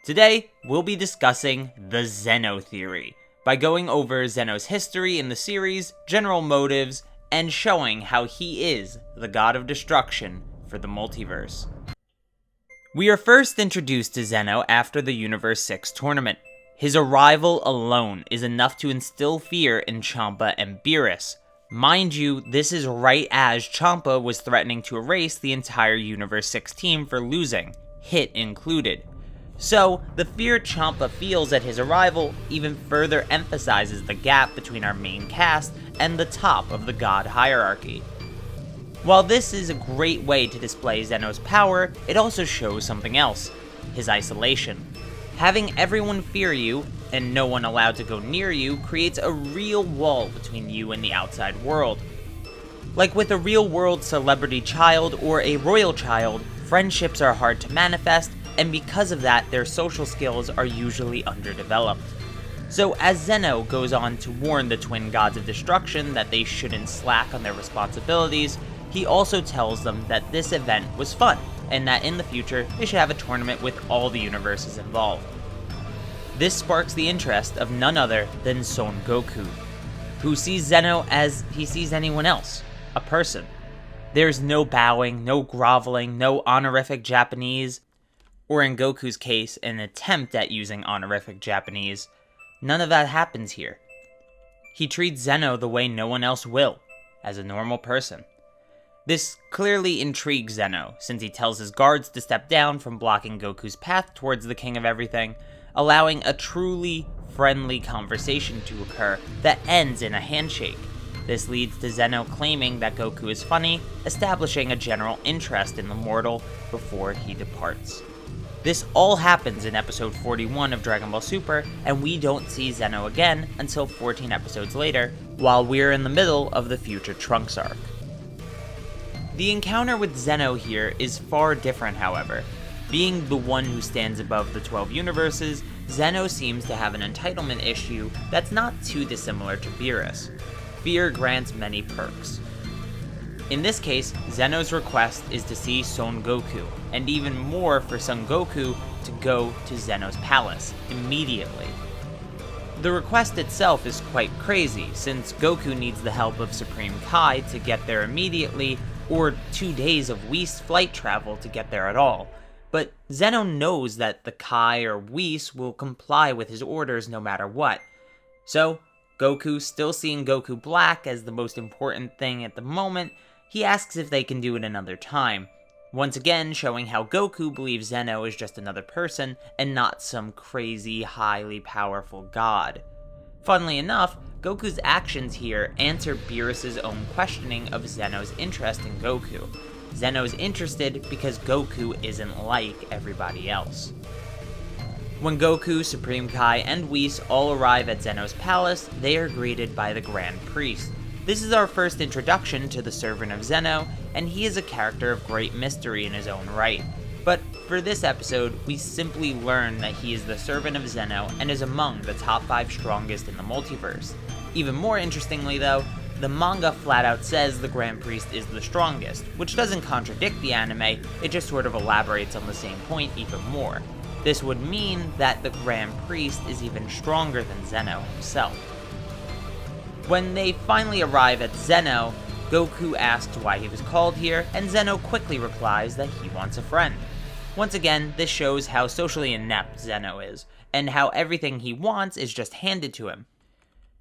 Today, we'll be discussing the Zeno Theory, by going over Zeno's history in the series, general motives, and showing how he is the god of destruction for the multiverse. We are first introduced to Zeno after the Universe 6 tournament. His arrival alone is enough to instill fear in Ciampa and Beerus. Mind you, this is right as Ciampa was threatening to erase the entire Universe 6 team for losing, Hit included. So, the fear Ciampa feels at his arrival even further emphasizes the gap between our main cast and the top of the god hierarchy. While this is a great way to display Zeno's power, it also shows something else: his isolation. Having everyone fear you, and no one allowed to go near you, creates a real wall between you and the outside world. Like with a real-world celebrity child or a royal child, friendships are hard to manifest, and because of that, their social skills are usually underdeveloped. So as Zeno goes on to warn the twin gods of destruction that they shouldn't slack on their responsibilities, he also tells them that this event was fun, and that in the future, they should have a tournament with all the universes involved. This sparks the interest of none other than Son Goku, who sees Zeno as he sees anyone else, a person. There's no bowing, no groveling, no honorific Japanese, or in Goku's case, an attempt at using honorific Japanese. None of that happens here. He treats Zeno the way no one else will, as a normal person. This clearly intrigues Zeno, since he tells his guards to step down from blocking Goku's path towards the King of Everything, allowing a truly friendly conversation to occur that ends in a handshake. This leads to Zeno claiming that Goku is funny, establishing a general interest in the mortal before he departs. This all happens in episode 41 of Dragon Ball Super, and we don't see Zeno again until 14 episodes later, while we're in the middle of the future Trunks arc. The encounter with Zeno here is far different, however. Being the one who stands above the 12 universes, Zeno seems to have an entitlement issue that's not too dissimilar to Beerus. Fear grants many perks. In this case, Zeno's request is to see Son Goku, and even more for Son Goku to go to Zeno's palace immediately. The request itself is quite crazy, since Goku needs the help of Supreme Kai to get there immediately, or 2 days of Whis flight travel to get there at all. But Zeno knows that the Kai or Whis will comply with his orders no matter what. So, Goku, still seeing Goku Black as the most important thing at the moment, he asks if they can do it another time, once again showing how Goku believes Zeno is just another person and not some crazy, highly powerful god. Funnily enough, Goku's actions here answer Beerus' own questioning of Zeno's interest in Goku. Zeno's interested because Goku isn't like everybody else. When Goku, Supreme Kai, and Whis all arrive at Zeno's palace, they are greeted by the Grand Priest. This is our first introduction to the servant of Zeno, and he is a character of great mystery in his own right. But for this episode, we simply learn that he is the servant of Zeno and is among the top 5 strongest in the multiverse. Even more interestingly though, the manga flat out says the Grand Priest is the strongest, which doesn't contradict the anime, it just sort of elaborates on the same point even more. This would mean that the Grand Priest is even stronger than Zeno himself. When they finally arrive at Zeno, Goku asks why he was called here, and Zeno quickly replies that he wants a friend. Once again, this shows how socially inept Zeno is, and how everything he wants is just handed to him.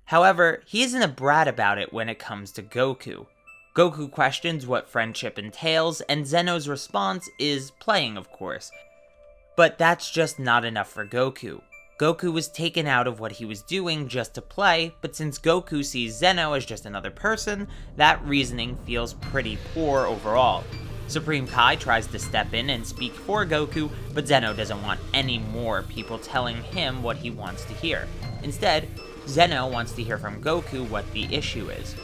However, he isn't a brat about it when it comes to Goku. Goku questions what friendship entails, and Zeno's response is playing, of course. But that's just not enough for Goku. Goku was taken out of what he was doing just to play, but since Goku sees Zeno as just another person, that reasoning feels pretty poor overall. Supreme Kai tries to step in and speak for Goku, but Zeno doesn't want any more people telling him what he wants to hear. Instead, Zeno wants to hear from Goku what the issue is.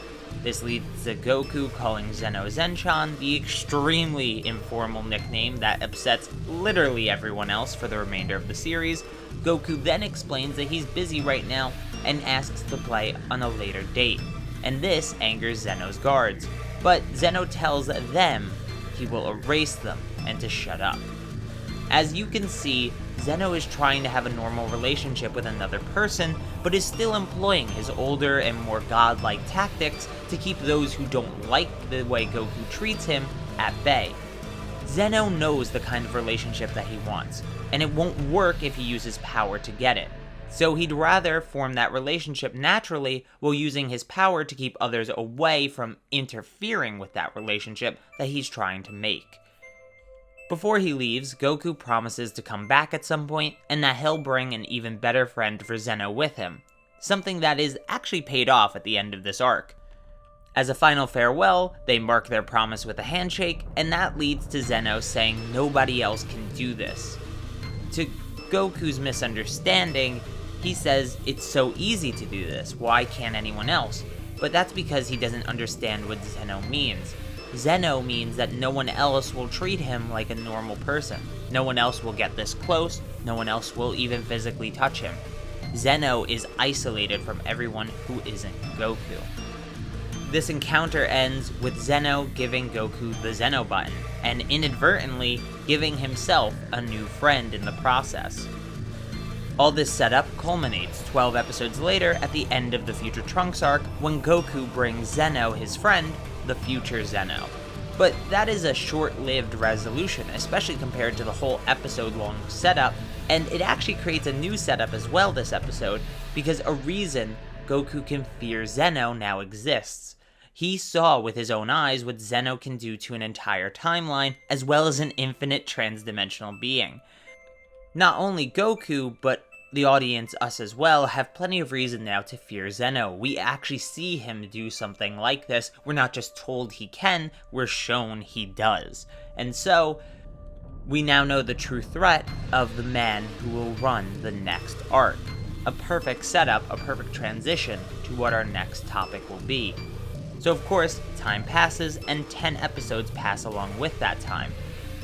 This leads to Goku calling Zeno Zenchan, the extremely informal nickname that upsets literally everyone else for the remainder of the series. Goku then explains that he's busy right now and asks to play on a later date, and this angers Zeno's guards. But Zeno tells them he will erase them and to shut up. As you can see, Zeno is trying to have a normal relationship with another person, but is still employing his older and more godlike tactics to keep those who don't like the way Goku treats him at bay. Zeno knows the kind of relationship that he wants, and it won't work if he uses power to get it. So he'd rather form that relationship naturally while using his power to keep others away from interfering with that relationship that he's trying to make. Before he leaves, Goku promises to come back at some point and that he'll bring an even better friend for Zeno with him, something that is actually paid off at the end of this arc. As a final farewell, they mark their promise with a handshake, and that leads to Zeno saying nobody else can do this. To Goku's misunderstanding, he says it's so easy to do this, why can't anyone else? But that's because he doesn't understand what Zeno means. Zeno means that no one else will treat him like a normal person. No one else will get this close, no one else will even physically touch him. Zeno is isolated from everyone who isn't Goku. This encounter ends with Zeno giving Goku the Zeno button, and inadvertently giving himself a new friend in the process. All this setup culminates 12 episodes later at the end of the Future Trunks arc when Goku brings Zeno his friend, the future Zeno. But that is a short-lived resolution, especially compared to the whole episode-long setup, and it actually creates a new setup as well this episode, because a reason Goku can fear Zeno now exists. He saw with his own eyes what Zeno can do to an entire timeline, as well as an infinite transdimensional being. Not only Goku, but the audience, us as well, have plenty of reason now to fear Zeno. We actually see him do something like this. We're not just told he can, we're shown he does. And so, we now know the true threat of the man who will run the next arc. A perfect setup, a perfect transition to what our next topic will be. So of course, time passes, and 10 episodes pass along with that time.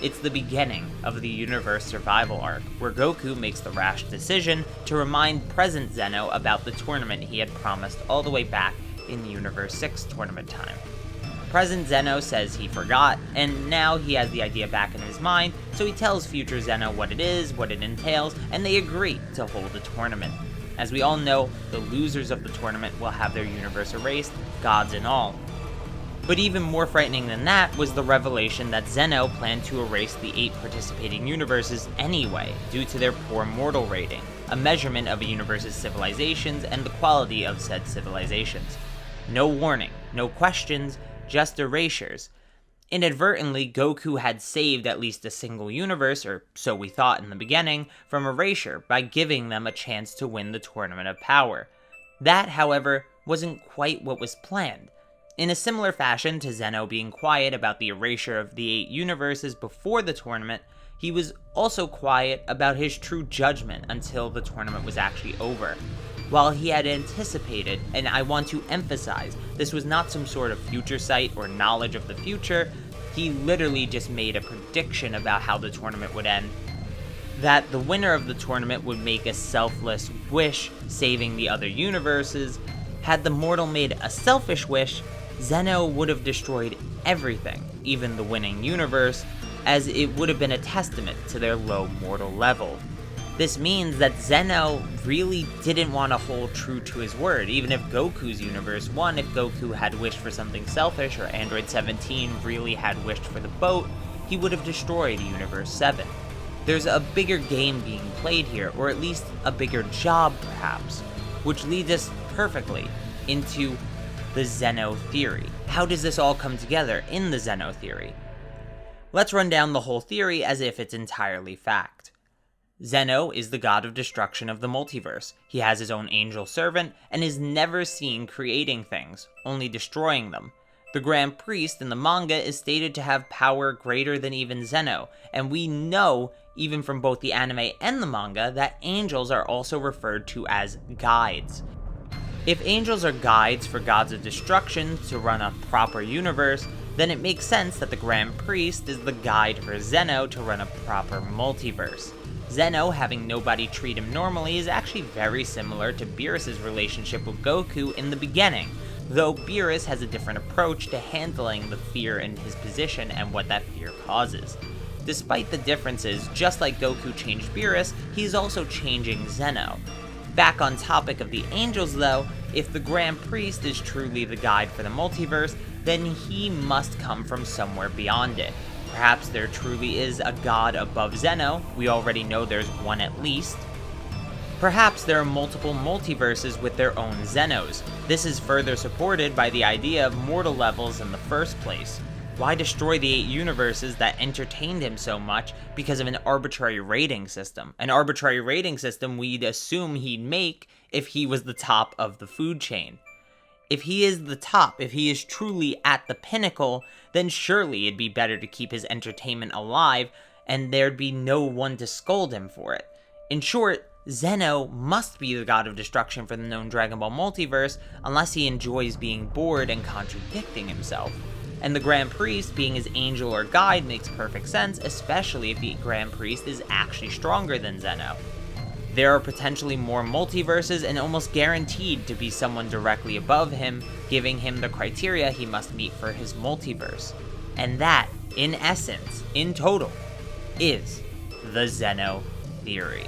It's the beginning of the Universe Survival arc, where Goku makes the rash decision to remind present Zeno about the tournament he had promised all the way back in Universe 6 tournament time. Present Zeno says he forgot, and now he has the idea back in his mind, so he tells future Zeno what it is, what it entails, and they agree to hold a tournament. As we all know, the losers of the tournament will have their universe erased, gods and all. But even more frightening than that was the revelation that Zeno planned to erase the 8 participating universes anyway, due to their poor mortal rating, a measurement of a universe's civilizations and the quality of said civilizations. No warning, no questions, just erasures. Inadvertently, Goku had saved at least a single universe, or so we thought in the beginning, from erasure by giving them a chance to win the Tournament of Power. That, however, wasn't quite what was planned. In a similar fashion to Zeno being quiet about the erasure of the 8 universes before the tournament, he was also quiet about his true judgment until the tournament was actually over. While he had anticipated, and I want to emphasize, this was not some sort of future sight or knowledge of the future, he literally just made a prediction about how the tournament would end. That the winner of the tournament would make a selfless wish, saving the other universes. Had the mortal made a selfish wish, Zeno would have destroyed everything, even the winning universe, as it would have been a testament to their low mortal level. This means that Zeno really didn't want to hold true to his word, even if Goku's universe won. If Goku had wished for something selfish, or Android 17 really had wished for the boat, he would have destroyed Universe 7. There's a bigger game being played here, or at least a bigger job perhaps, which leads us perfectly into the Zeno Theory. How does this all come together in the Zeno Theory? Let's run down the whole theory as if it's entirely fact. Zeno is the god of destruction of the multiverse. He has his own angel servant and is never seen creating things, only destroying them. The Grand Priest in the manga is stated to have power greater than even Zeno, and we know, even from both the anime and the manga, that angels are also referred to as guides. If angels are guides for gods of destruction to run a proper universe, then it makes sense that the Grand Priest is the guide for Zeno to run a proper multiverse. Zeno having nobody treat him normally is actually very similar to Beerus' relationship with Goku in the beginning, though Beerus has a different approach to handling the fear in his position and what that fear causes. Despite the differences, just like Goku changed Beerus, he's also changing Zeno. Back on topic of the angels though, if the Grand Priest is truly the guide for the multiverse, then he must come from somewhere beyond it. Perhaps there truly is a god above Zeno, we already know there's one at least. Perhaps there are multiple multiverses with their own Zenos. This is further supported by the idea of mortal levels in the first place. Why destroy the 8 universes that entertained him so much because of an arbitrary rating system? An arbitrary rating system we'd assume he'd make if he was the top of the food chain. If he is the top, if he is truly at the pinnacle, then surely it'd be better to keep his entertainment alive, and there'd be no one to scold him for it. In short, Zeno must be the god of destruction for the known Dragon Ball multiverse, unless he enjoys being bored and contradicting himself. And the Grand Priest being his angel or guide makes perfect sense, especially if the Grand Priest is actually stronger than Zeno. There are potentially more multiverses and almost guaranteed to be someone directly above him, giving him the criteria he must meet for his multiverse. And that, in essence, in total, is the Zeno Theory.